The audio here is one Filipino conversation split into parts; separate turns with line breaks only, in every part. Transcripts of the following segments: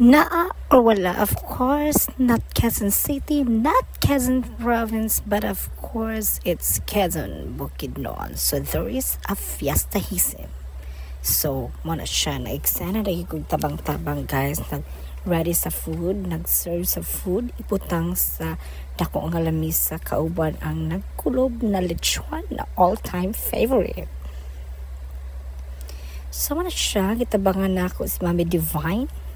Naa or wala, of course, not Quezon City, not Quezon Province, but of course, it's Quezon, Bukidnon. So there is a fiesta hisim. So, muna siya, na-eksena na higog tabang-tabang guys, nag-ready sa food, nag-serve sa food, iputang sa dako nga lamisa, kauban ang nagkulob na lechon na all-time favorite. So, muna siya, kitabangan na ako si Mami Divine,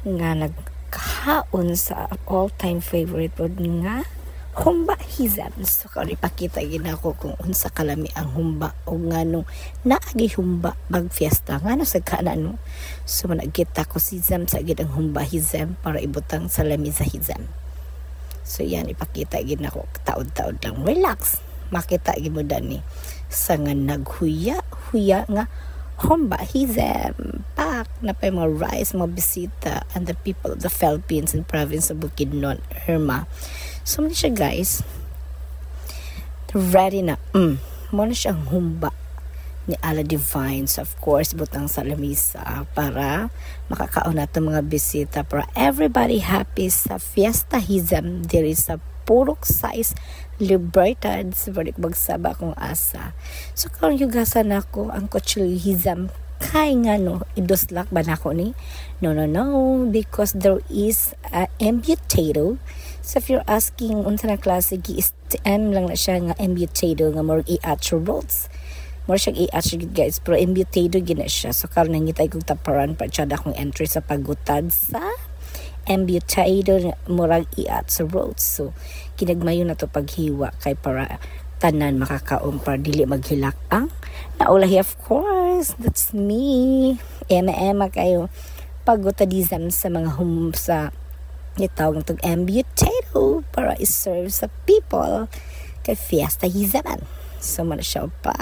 nga nagkaon sa all-time favorite food nga humba hizam. So karon ipakita gina ko kung unsa kalami ang humba o ngano naagi humba bag fiesta ngano sa kanano. So managkita ko si hizam sa gid ang humba hizam para ibutang sa lamisa hizam. So yan ipakita gina ko taod-taod lang, relax, makita gid mo dani sa nga naghuya nga humba hizam pak na pa mga rice, mga bisita and the people of the Philippines and province of Bukidnon, Irma. So muna siya guys ready na muna siyang humba ni Ala Divine. So of course butang sa lamisa para makakaon nato mga bisita para everybody happy sa fiesta hizam diri sa purok size Libertad sa balik magsaba kong asa. So karon yugasan ako ang kutsili hizam kay nga no idoslak ba nako ni no because there is a embutato. So if you're asking unsa na klase gi-stem lang na siya nga embutato nga more i-atro rolls more siya i-atro guys pero embutato gina siya. So karon nangitay kog taparan pa siya akong entry sa pagutad sa embutato murag iat sa roads. So kinagmayo na to paghiwa kay para tanan makakaon para dili maghilak ang naulahi. Of course that's me ema kayo pagutadizam sa mga sa itawag ng embutato para iserve sa people kay fiesta hizaman. So man siya pa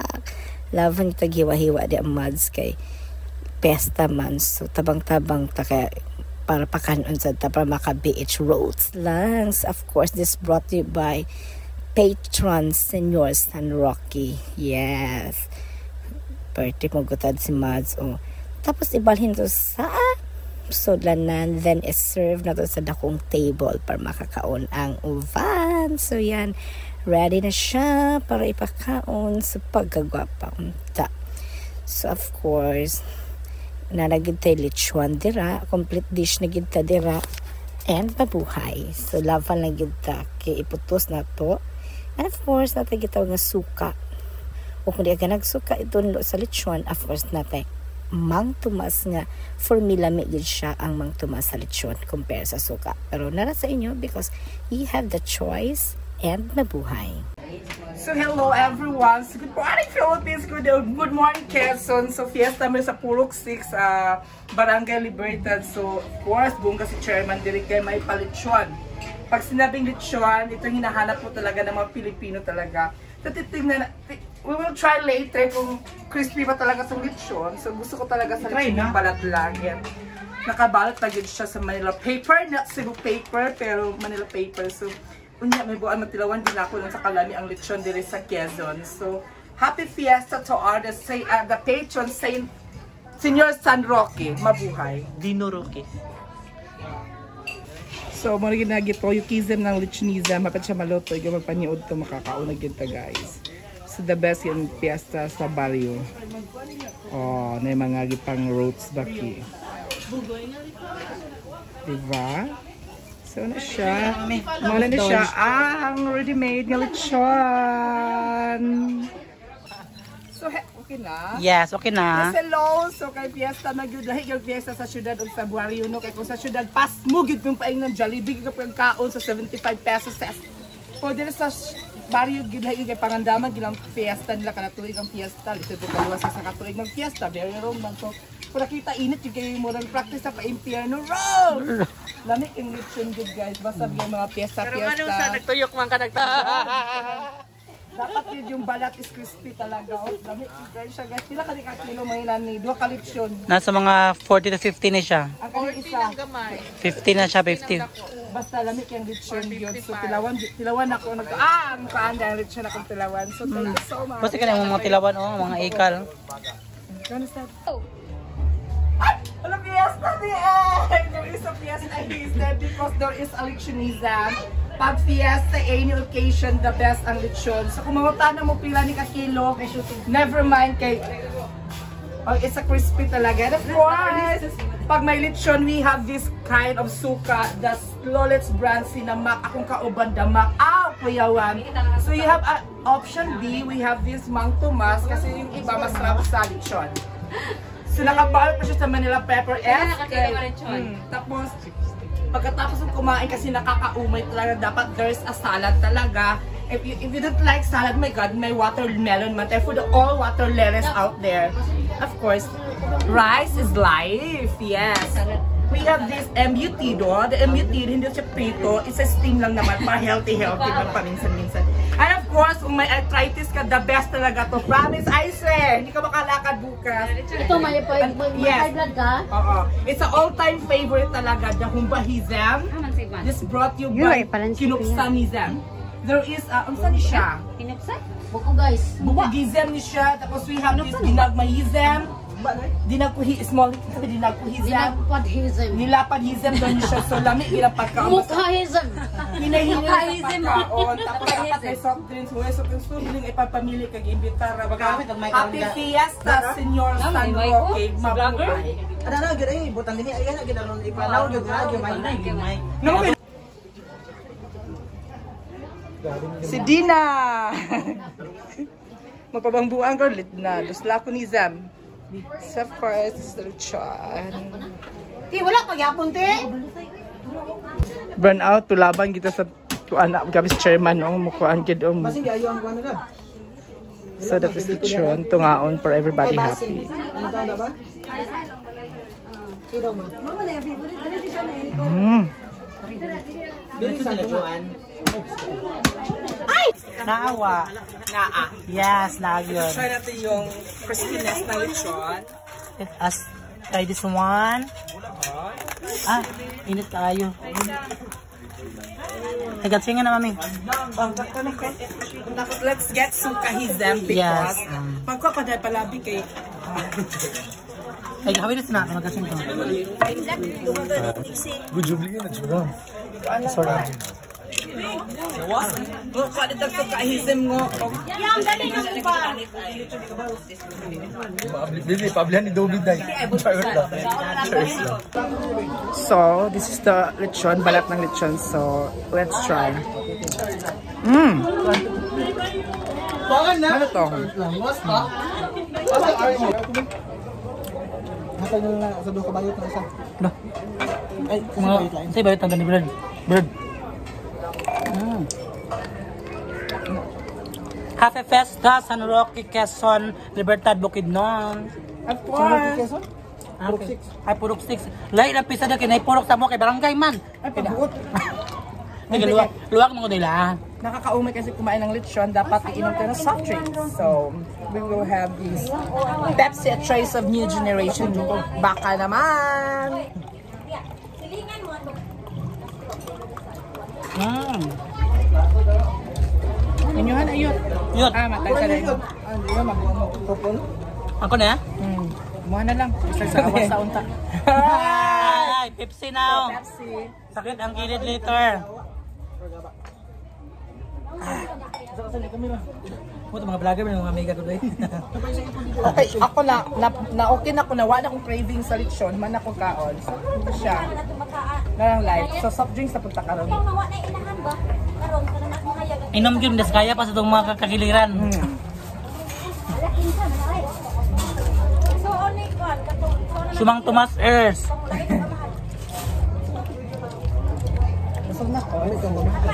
love ni taghiwa-hiwa di ang mads kay pesta man. So tabang-tabang ta kay para pakanon sa para maka-BH roads lang. So, of course, this brought to you by Patron Senor San Roque. Yes. Birthday mo gutad si Mads. Oh. Tapos ibalhin to sa sudlanan. Then is-serve na to sa dakong table para makakaon ang uvan. So yan. Ready na siya para ipakaon sa pagkagwapa. So of course, nalagid tayo lechon dira, complete dish na gid ta dira and mabuhay. So laban lang gid ta kay iputos na to. And of course natay gitaw nga suka. O kung di ka nagsuka itundo sa lechon, of course natay Mang Tomas nga formula may gid siya ang Mang Tomas sa lechon compare sa suka. Pero nara sa inyo because you have the choice and mabuhay.
So hello everyone. So, good morning Philippines. Good morning Quezon. So fiesta mo sa Purok 6 Barangay Libertad. So of course buong kasi chairman diri kay may palitsyon. Pag sinabing lechon, ito hinahanap po talaga ng mga Pilipino talaga. Titingnan we will try later kung crispy pa talaga sa lechon. So gusto ko talaga sa lechon yung balat lang. Yan. Nakabalot pa gid siya sa Manila paper, not Cebu paper pero Manila paper. So unya may buwan matilawan din ako sa kalami ang lechon diri sa Quezon. So happy fiesta to all the patron Saint Senor San Roque. Mabuhay.
Dino Roque.
So mo rin nagito yung kizem ng lechonizam, mapat siya maluto, yung magpaniod to makakaon na kita guys. So the best yung fiesta sa barrio. Oh, na mga gipang roads baki. Diba? So na siya. Mula na siya ang ready-made ng lechon. So okay na?
Yes, okay na.
Yes, hello. So kay fiesta nagyudahi yung fiesta sa syudad ug sa Buaryo no kay kung sa syudad pas mo gid yung paing ng Jollibee kay pagkaon sa 75 pesos sa. O dire sa barrio gid kay pangandaman gilang fiesta nila kada tuig ang fiesta lito po kaluwas sa katuig ng fiesta very wrong man to. Kung nakita init yung kayo murang practice sa pa-impierno road. Lamig yung lechon good guys. Basta yung mga fiesta.
Pero ano sa nagtuyok man ka
dapat yun yung balat is crispy talaga. Oh. Lamig guys siya guys. Pila ka kilo may nani. 2 ka lechon.
Nasa mga 40 to 50 na siya.
Ang kanyang isa.
50 na siya, 50.
Basta lamig yung lechon yun. So tilawan ako. Ang kaanda yung lechon akong tilawan. So thank you so much.
Basta ka na mga tilawan, mga ikal.
Gano'n sa... Ay! Alam fiesta ni there is a fiesta here because there is a lechonism. Pag fiesta, any occasion, the best ang lechon. So kung mamutana mo pila ni kakilo, never mind kay... Oh, it's a crispy talaga. And of course, pag may lechon, we have this kind of suka, the Lolets brand, sinamak, akong kauban damak. Kuyawan. So you have option B, we have this Mang Tomas, kasi yung iba masarap sa lechon. So nakabalot pa siya sa Manila pepper tapos, pagkatapos ng kumain kasi nakakaumay talaga, dapat there's a salad talaga. If you don't like salad, my God, may watermelon man. For the all water lettuce out there. Of course, rice is life. Yes. We have this embutido. The embutido, hindi siya prito. It's a steam lang naman para healthy man paminsan-minsan. And of course, kung may arthritis ka, the best talaga to. Promise, I swear, hindi ka makalakad bukas.
Ito, may high blood ka?
Oo. It's an all-time favorite talaga, the humbahizem. This brought you by kinuksanizem. There is, saan siya?
Kinuksan? Buko guys.
Bukugizem ni siya. Tapos we have this dinagmahizem. Small, dinagkuhizem. Nilapadhizem doon niya siya. So lami, ginapagkaon.
Mukhahizem.
Hinahinin sa pagkaon. Tapos dapat may soft drinks. So gusto biling ipapamili kag imbitara. Happy Fiesta, Senyor San Roque. Mabuhay.
Ada na gid ay butang dinhi ayan na gid aron ipalaw gyud may.
Si Dina! Magpabangbuang ko, lit na. Dusla ko ni Zam. Sa first lechon.
Ti, wala pagyapon, ti.
Burn out, tulaban kita sa tuanak. Gabi si chairman, mukuhaan kid.
Basing gayo ang kuan na.
So that is lechon. Tungaon for everybody happy.
Ano ta na ba? Iro mo. Dili sa lechon.
Ay! Naawa.
Naa.
Yes, nagyon.
Try natin yung crispiness ng lechon.
Let us try this one. Init tayo. Tagatsingan na, mami.
Let's get sukahizem because magpapaday palabi kay...
Ay, kawin na magasin ko.
Good job lang na chura. Sorry.
Kung dito sukahizem mo.
Yang dali na ba?
Bili pablihan ni David dai.
So, this is the lechon, balat ng lechon. So, let's try. Ano to?
Hatay na sa duha ka bayot na isa.
Ay, say bayot ang gani bird. Bird. Cafe Festa, San Roque, Quezon, Libertad, Bukidnon.
Of course.
Ay, Purok 6. Lain ang pisa na kinay Purok sa mo kay Barangay man.
Ay, pabuot.
Luwag mo ko nila.
Nakakaumay kasi kumain ng lechon, dapat iinom tayo ng soft drinks. So, we will have this Pepsi, a trace of new generation. Baka naman! Inyuhan, ayun.
Yun.
Matay ka rin.
Ako na?
Kumuha na lang. Isa sa awas sa unta.
Ay, Pepsi now.
Pepsi.
Sakit ang kilid later. Puto mga vlogger, mga mega ko doon.
Okay, ako na-okay na ako, nawa na akong craving sa lechon, man akong kaon. So, ito siya. Narang live. So, soft drinks na punta ka ron.
Inom yun, das kaya pa sa itong mga kakiliran. Sumang Tomas Earth.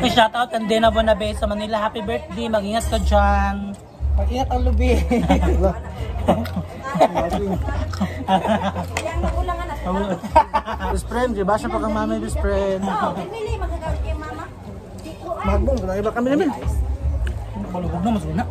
Hey, shout out and Dena Bonabe sa Manila. Happy birthday. Mag-ingat ka dyan.
Mag-ingat ang lubi.
Best friend, di ba siya pa kang mami best friend? Magbong, kung iba kami namin.
Malugog na, masuna.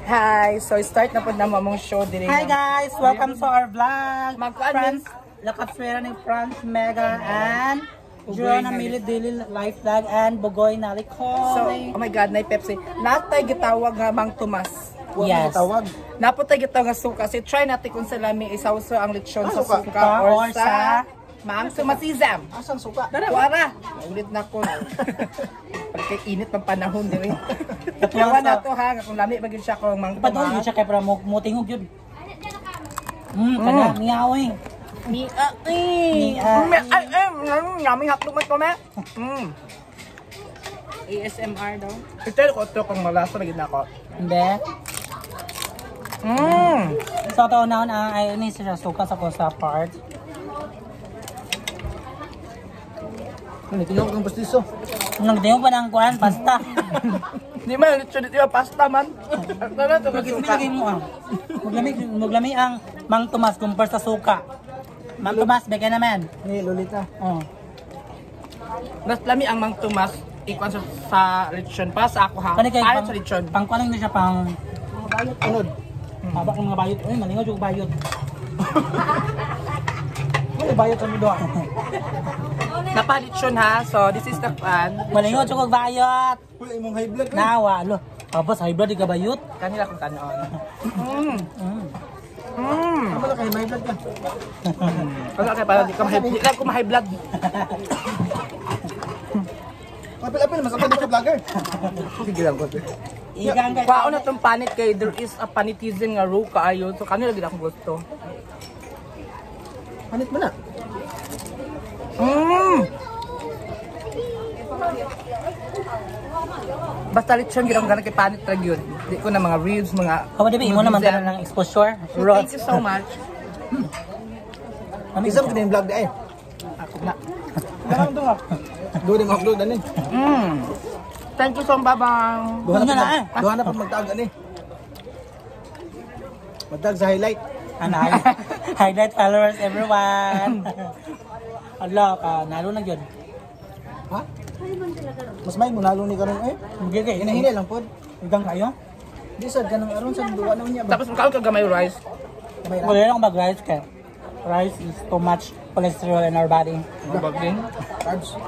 Hi! So, start na po na mamong show.
Hi guys! Welcome to our vlog.
Mag-friends.
Lakapswera ni Franz Mega and Joanna Mili Daily Life Vlog and Bugoy Naliko.
So, oh my God, na Pepsi. Natay gitawag nga Mang Tomas.
Yes.
Tawag.
Naputay gito nga suka. Kasi try natin kung sa lami isawso ang lechon sa
suka?
suka or sa maang sumasizam.
Asang suka?
Wara. Ulit na ko. Pagkay init ng panahon din. Yawa na to ha. Kung lami bagay siya kung mang
Padol yun siya kay para mutingog yun. Kana miyaw eh.
Yummy hatlog mo me. ASMR daw. Ito ko ito kung malasa na gina ko.
Hindi. So to na ay ini siya suka sa kosa part.
Tinawag ng pastiso.
Nagdingo pa ng kuan pasta.
Di man lechon dito pasta man. Ano to
Lagi mo ang muglami ang Mang Tomas kumpara sa suka. Mang Tomas beka naman.
Ni Lolita.
Oh.
Mas lami ang Mang Tomas ikon sa lechon pa sa ako ha.
Kani kay
Para sa lechon.
pang kuan na siya pang
Bayot unod.
haba ng mga bayot. Ay malingaw jud bayot.
Ano bayot sa mido?
Napalechon ha. So this is the pan.
Malingaw jud bayot.
Wala imong high blood ka.
Nawa lo. Tapos high blood di ka bayot.
Kanila kung kanon.
Ano kay high blood ka?
Ano kay para di ka ma-high blood.
Apil-apil mas ako sa vlogger. Sige lang ko.
Igang kay
Kwaon na tong panit kay there is a panitizen nga roux kaayo. So kanila gid akong gusto.
Hanit mo na.
Basta lechon gid ang gana kay panit ra gyud. Di ko na mga ribs, mga
Kawa di ba imo naman tanan ng exposure?
Thank you so much.
Isang din vlog di ay.
Ako na.
Do din upload ani.
Thank you so much, babang.
Duha
Ano na
na. Duha na pud magtag ani. Magtag sa highlight.
Anay. Highlight followers everyone. Allah ka nalo na gyud.
Ha? Mas may munalo ni karon eh.
Gigay
Hinahili lang pod.
Igang kayo?
Di sad kanang aron sa duwa na niya ba.
Tapos magkaon ka gamay rice.
May ra.
Wala lang mag-rice ka. Rice is too much cholesterol in our body.
Baging.
Carbs.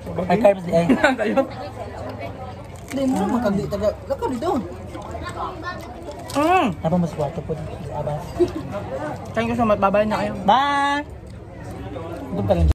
May carbs di ay.
Kayo.
Di mo man kagdi taga. Lakaw dito.
Apa mas kwarto po abas.
Thank you so much. Bye-bye na kayo.
Bye. Doon ka lang.